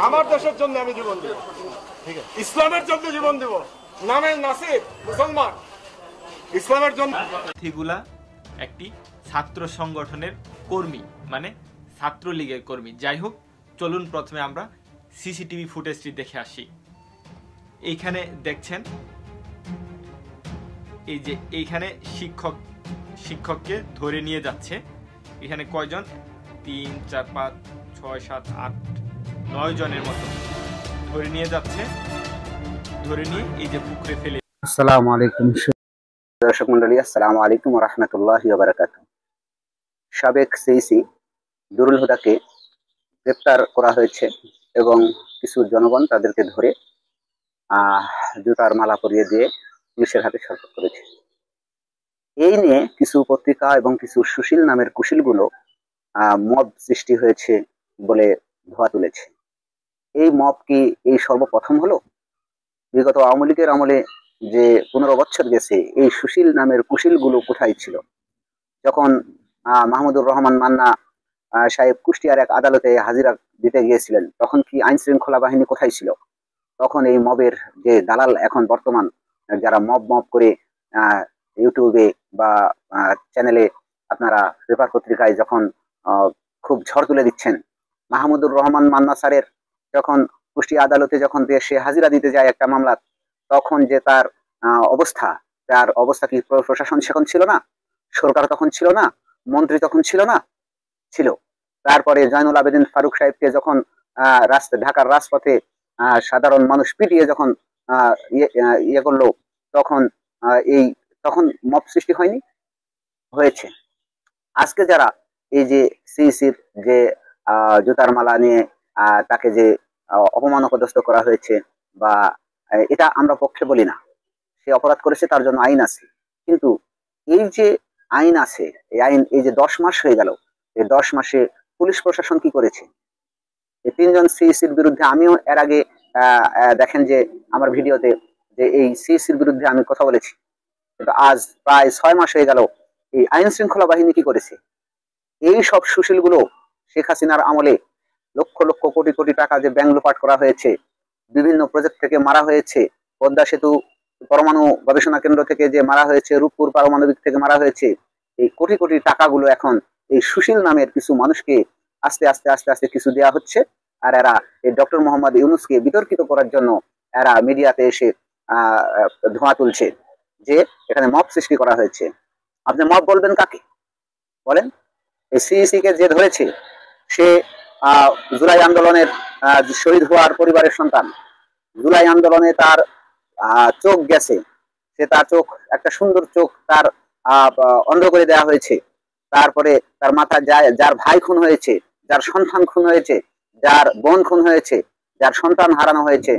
আমার দেশের জন্য আমি জীবন দেব, ইসলামের জন্য জীবন দেব। নামের নাসির মুসলমান, ইসলামের জন্য। থিগুলা একটি ছাত্র সংগঠনের কর্মী, মানে ছাত্রলীগের কর্মী। যাই হোক, চলুন প্রথমে আমরা সিসিটিভি ফুটেজটি দেখে আসি। এইখানে দেখছেন, এই যে এইখানে শিক্ষককে ধরে নিয়ে যাচ্ছে। এখানে কয়জন? 3, 4, 5, 6, 7, 8, 9 জনের মতো ধরে নিয়ে যাচ্ছে। ধরে নিয়ে এই যে পুকুরে ফেলে। আসসালামু আলাইকুম দর্শক মন্ডলী, আসসালামু আলাইকুম ওয়া রাহমাতুল্লাহি ওয়া বারাকাতুহু। সাবেক সিইসি দুরুল হুদাকে গ্রেপ্তার করা হয়েছে এবং কিছু জনগণ তাদেরকে ধরে জুতার মালা পরিয়ে দিয়ে পুলিশের হাতে সোপর্দ করেছে। এই নিয়ে কিছু পত্রিকা এবং কিছু সুশীল নামের কুশীলগুলো মব সৃষ্টি হয়েছে বলে ধোয়া তুলেছে। এই মব কি এই সর্বপ্রথম হলো? বিগত আওয়ামী লীগের আমলে যে 15 বছর গেছে, এই সুশীল নামের কুশীলগুলো কোথায় ছিল? যখন মাহমুদুর রহমান মান্না সাহেব কুষ্টিয়ার এক আদালতে হাজিরা দিতে গিয়েছিলেন, তখন কি আইন শৃঙ্খলা বাহিনী কোথায় ছিল? তখন এই মবের যে দালাল, এখন বর্তমান যারা মব করে ইউটিউবে বা চ্যানেলে আপনারা পেপার পত্রিকায় যখন খুব ঝড় তুলে দিচ্ছেন, মাহমুদুর রহমান মান্না স্যারের যখন কুষ্টিয়া আদালতে যখন সে হাজিরা দিতে যায় একটা মামলা, তখন যে তার অবস্থা কি প্রশাসন সেখন ছিল না? সরকার তখন ছিল না? মন্ত্রী তখন ছিল না? ছিল। তারপরে জয়নুল আবেদিন ফারুক সাহেবকে যখন ঢাকার রাজপথে সাধারণ মানুষ পিটিয়ে যখন ইয়ে করলো, তখন মব সৃষ্টি হয়নি? হয়েছে। আজকে যারা এই যে সিইসির যে জুতার মালা নিয়ে তাকে যে অপমান অপদস্থ করা হয়েছে, বা এটা আমরা পক্ষে বলি না, সে অপরাধ করেছে, তার জন্য আইন আছে। কিন্তু এই যে আইন আছে, এই যে 10 মাস হয়ে গেল, এই 10 মাসে পুলিশ প্রশাসন কি করেছে? এই 3 জন সিইসির বিরুদ্ধে আমিও এর আগে দেখেন যে আমার ভিডিওতে যে এই সিইসির বিরুদ্ধে আমি কথা বলেছি, কিন্তু আজ প্রায় 6 মাস হয়ে গেল, এই আইন শৃঙ্খলা বাহিনী কি করেছে? এই সব সুশীলগুলো শেখ হাসিনার আমলে লক্ষ লক্ষ কোটি কোটি টাকা যে ব্যাংক লুপাট করা হয়েছে, বিভিন্ন প্রজেক্ট থেকে মারা হয়েছে, পদ্মা সেতু পরমাণু গবেষণা কেন্দ্র থেকে যে মারা হয়েছে, রূপপুর পারমাণবিক থেকে মারা হয়েছে, এই কোটি কোটি টাকাগুলো এখন এই সুশীল নামের কিছু মানুষকে আস্তে আস্তে আস্তে আস্তে কিছু দেওয়া হচ্ছে। আর এরা এই ডক্টর মোহাম্মদ ইউনূসকে বিতর্কিত করার জন্য এরা মিডিয়াতে এসে ধোঁয়া তুলছে যে এখানে মব সৃষ্টি করা হয়েছে। আপনি মব বলবেন কাকে? বলেন। এই সিইসি কে যে ধরেছে, সে জুলাই আন্দোলনের শহীদ হওয়ার পরিবারের সন্তান। জুলাই আন্দোলনে তার চোখ গেছে, সে তার চোখ, একটা সুন্দর চোখ তার অন্ধ করে দেওয়া হয়েছে। তারপরে তার মাথা যার ভাই খুন হয়েছে, যার সন্তান খুন হয়েছে, যার বোন খুন হয়েছে, যার সন্তান হারানো হয়েছে,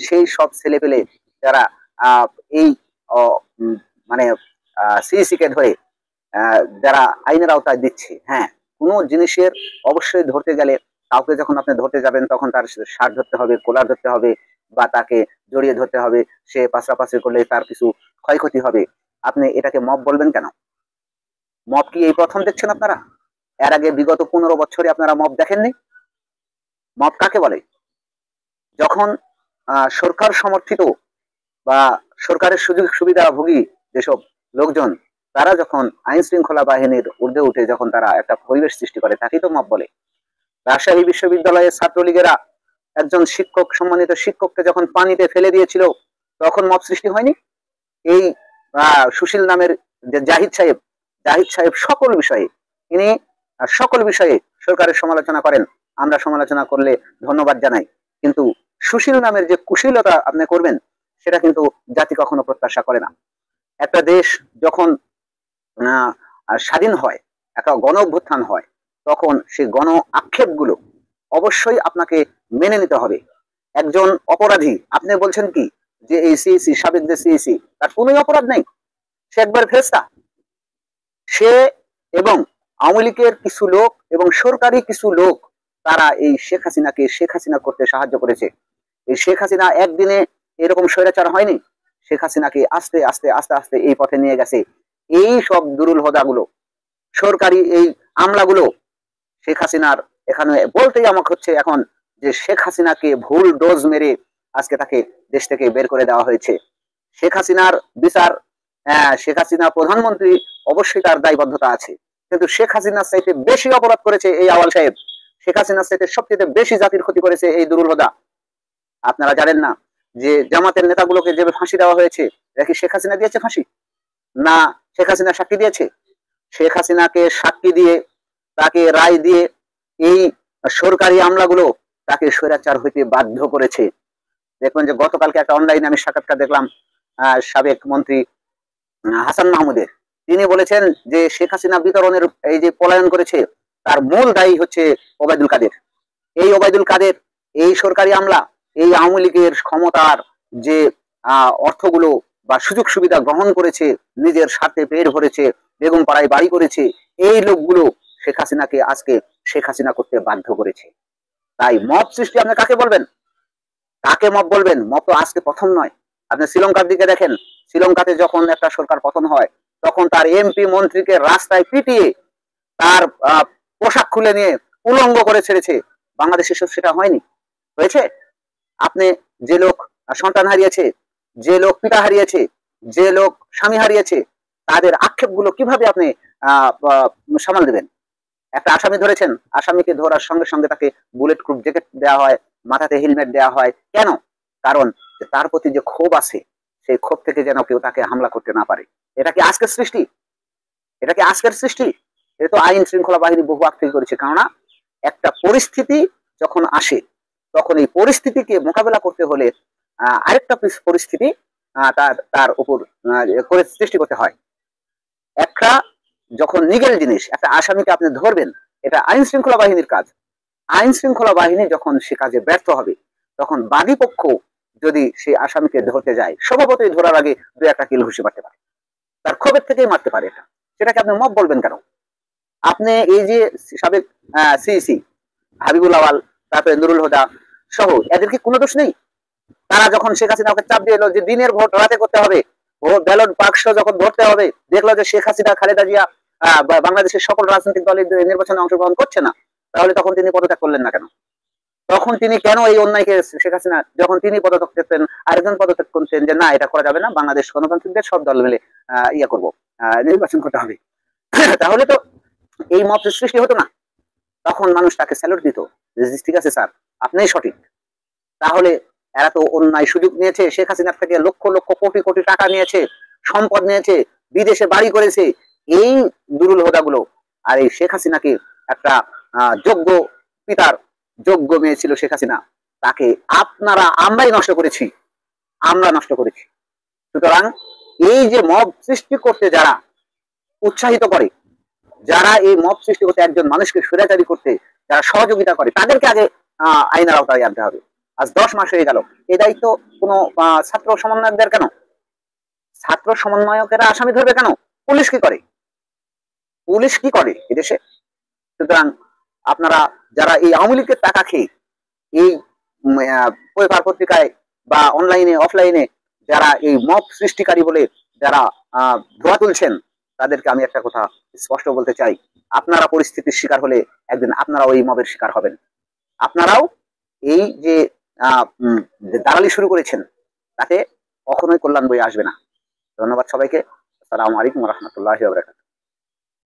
সেই সব ছেলেপেলে যারা এই মানে সিইসি কে ধরে যারা আইনের আওতায় দিচ্ছে। হ্যাঁ, কোনো জিনিসের অবশ্যই ধরতে গেলে, কাউকে যখন আপনি ধরতে যাবেন, তখন তার শার্ট ধরতে হবে, কোলার ধরতে হবে, বা তাকে জড়িয়ে ধরতে হবে। সে পাশাপাশি করলে তার কিছু ক্ষয়ক্ষতি হবে। আপনি এটাকে মব বলবেন কেন? মব কি এই প্রথম দেখছেন আপনারা? এর আগে বিগত 15 বছরে আপনারা মব দেখেননি? মব কাকে বলে? যখন সরকার সমর্থিত বা সরকারের সুযোগ সুবিধাভোগী যেসব লোকজন, তারা যখন আইন শৃঙ্খলা বাহিনীর ঊর্ধ্বে উঠে যখন তারা একটা পরিবেশ সৃষ্টি করে, তাকেই তো মব বলে। রাজশাহী বিশ্ববিদ্যালয়ের ছাত্রলীগেরা একজন শিক্ষক, সম্মানিত শিক্ষককে যখন পানিতে ফেলে দিয়েছিল, তখন মব সৃষ্টি হয়নি? এই সুশীল নামের যে জাহিদ সাহেব সকল বিষয়ে সরকারের সমালোচনা করেন। আমরা সমালোচনা করলে ধন্যবাদ জানাই, কিন্তু সুশীল নামের যে কুশীলতা আপনি করবেন, সেটা কিন্তু জাতি কখনো প্রত্যাশা করে না। একটা দেশ যখন স্বাধীন হয়, একটা গণ অভ্যুত্থান হয়, তখন সেই গণ আক্ষেপগুলো অবশ্যই আপনাকে মেনে নিতে হবে। একজন অপরাধী, আপনি বলছেন কি যে এই সিইসি, সাবেক যে সিইসি, তার কোনো অপরাধ নেই, সে একবার ফেরেশতা। সে এবং আওয়ামী লীগের কিছু লোক এবং সরকারি কিছু লোক, তারা এই শেখ হাসিনা করতে সাহায্য করেছে। এই শেখ হাসিনা একদিনে এরকম স্বৈরাচার হয়নি। শেখ হাসিনাকে আস্তে আস্তে আস্তে আস্তে এই পথে নিয়ে গেছে এই সব দুরুল হোদাগুলো, সরকারি এই আমলাগুলো। শেখ হাসিনার এখানে বলতেই আমাকে হচ্ছে এখন যে শেখ হাসিনাকে ভুল ডোজ মেরে আজকে তাকে দেশ থেকে বের করে দেওয়া হয়েছে। শেখ হাসিনার বিচার, শেখ হাসিনা প্রধানমন্ত্রী, অবশ্যই তার দায়বদ্ধতা আছে, কিন্তু শেখ হাসিনার চাইতে বেশি অপরাধ করেছে এই আওয়াল সাহেব। শেখ হাসিনার চাইতে সবচেয়ে বেশি জাতির ক্ষতি করেছে এই দুরুল হুদা। আপনারা জানেন না যে জামাতের নেতাগুলোকে যে ফাঁসি দেওয়া হয়েছে, এটা কি শেখ হাসিনা দিয়েছে ফাঁসি, না শেখ হাসিনা সাক্ষী দিয়েছে? শেখ হাসিনাকে সাক্ষী দিয়ে তাকে রায় দিয়ে এই সরকারি আমলাগুলো তাকে স্বৈরাচার হইতে বাধ্য করেছে। দেখবেন যে গতকালকে একটা অনলাইনে আমি সাক্ষাৎকার দেখলাম সাবেক মন্ত্রী হাসান মাহমুদের। তিনি বলেছেন যে শেখ হাসিনা বিতরণের এই যে পলায়ন করেছে তার মূল দায়ী হচ্ছে ওবায়দুল কাদের। এই ওবায়দুল কাদের, এই সরকারি আমলা, এই আওয়ামী লীগের ক্ষমতার যে অর্থগুলো বা সুযোগ সুবিধা গ্রহণ করেছে, নিজের স্বার্থে পেট ভরেছে, বেগম পাড়ায় বাড়ি করেছে, এই লোকগুলো শেখ হাসিনাকে আজকে শেখ হাসিনা করতে বাধ্য করেছে। তাই মব সৃষ্টি আপনি কাকে বলবেন? কাকে মব বলবেন? মব তো আজকে প্রথম নয়। আপনি শ্রীলঙ্কার দিকে দেখেন, শ্রীলঙ্কাতে যখন একটা সরকার পতন হয় তখন তার এমপি মন্ত্রীকে রাস্তায় পিটিয়ে তার পোশাক খুলে নিয়ে উলঙ্গ করে ছেড়েছে। বাংলাদেশে সেটা হয়নি, হয়েছে? আপনি যে লোক সন্তান হারিয়েছে, যে লোক পিতা হারিয়েছে, যে লোক স্বামী হারিয়েছে, তাদের আক্ষেপগুলো কিভাবে আপনি সামাল দেবেন? একটা আসামি ধরেছেন, আসামিকে ধরার সঙ্গে সঙ্গে তাকে বুলেট প্রুফ জ্যাকেট দেওয়া হয়, মাথাতে হেলমেট দেওয়া হয়, কেন? কারণ তার প্রতি যে ক্ষোভ আছে সেই ক্ষোভ থেকে যেন কেউ তাকে হামলা করতে না পারে। এটা কি আজকের সৃষ্টি? এটা কি আজকের সৃষ্টি? এটা তো আইন শৃঙ্খলা বাহিনী বহু আগ থেকে করেছে। কেননা একটা পরিস্থিতি যখন আসে তখন এই পরিস্থিতিকে মোকাবেলা করতে হলে আরেকটা পরিস্থিতি তার উপর করে সৃষ্টি করতে হয়। একটা যখন নিগেল জিনিস, একটা আসামিকে আপনি ধরবেন, এটা আইন শৃঙ্খলা বাহিনীর কাজ। আইন শৃঙ্খলা বাহিনী যখন সে কাজে ব্যর্থ হবে তখন বাদী পক্ষ যদি সেই আসামিকে ধরতে যায়, স্বভাবতই ধরার আগে দু একটা কিল ঘুষি মারতে পারে, তার ক্ষোভের থেকেই মারতে পারে। এটা সেটাকে আপনি মব বলবেন কেন? আপনি এই যে সাবেক সিইসি হাবিবুল আওয়াল, তারপরে নুরুল হুদা সহ, এদের কি কোনো দোষ নেই? তারা যখন শেখ হাসিনা ওকে চাপ দিয়ে এলো যে দিনের ভোট রাতে করতে হবে, ভোট ব্যালট বাক্স যখন ভরতে হবে, দেখলো যে শেখ হাসিনা, খালেদা জিয়া বাংলাদেশের সকল রাজনৈতিক দলের নির্বাচনে অংশগ্রহণ করছে না, তাহলে তখন তিনি পদত্যাগ করলেন না কেন? তখন তিনি কেন এই অন্যায়কে, শেখ হাসিনা যখন তিনি পদত্যাগ করতেন, আরেকজন পদত্যাগ করতেন যে না এটা করা যাবে না, বাংলাদেশ গণতান্ত্রিক দেশ, সব দল মিলে ইয়া করবো, নির্বাচন করতে হবে, তাহলে তো এই মত সৃষ্টি হতো না। তখন মানুষ তাকে স্যালুট দিত, ঠিক আছে স্যার আপনিই সঠিক। তাহলে এরা তো অন্যায় সুযোগ নিয়েছে, শেখ হাসিনার থেকে লক্ষ লক্ষ কোটি কোটি টাকা নিয়েছে, সম্পদ নিয়েছে, বিদেশে বাড়ি করেছে এই দুরুল হুদাগুলো। আর এই শেখ হাসিনাকে একটা যোগ্য পিতার যোগ্য মেয়ে ছিল শেখ হাসিনা, তাকে আমরাই নষ্ট করেছি, আমরা নষ্ট করেছি। সুতরাং এই যে মব সৃষ্টি করতে যারা উৎসাহিত করে, যারা এই মব সৃষ্টি করতে একজন মানুষকে স্বৈরাচারী করতে যারা সহযোগিতা করে, তাদেরকে আগে আইনের আওতায় আনতে হবে। আজ 10 মাস হয়ে গেল, এই দায়িত্ব কোনো ছাত্র সমন্বয়কদের কেন? ছাত্র সমন্বয়কেরা আসামি ধরবে কেন? পুলিশ কি করে? পুলিশ কি করে এদেশে? সুতরাং আপনারা যারা এই আওয়ামী লীগের টাকা খেয়ে এই পেপার পত্রিকায় বা অনলাইনে অফলাইনে যারা এই মব সৃষ্টিকারী বলে যারা ধোয়া তুলছেন, তাদেরকে আমি একটা কথা স্পষ্ট বলতে চাই, আপনারা পরিস্থিতির শিকার হলে একদিন আপনারাও এই মবের শিকার হবেন। আপনারাও এই যে দালালি শুরু করেছেন তাতে কখনোই কল্যাণ বয়ে আসবে না। ধন্যবাদ সবাইকে। আসসালামু আলাইকুম ওয়া রাহমাতুল্লাহি ওয়া বারাকাতুহু।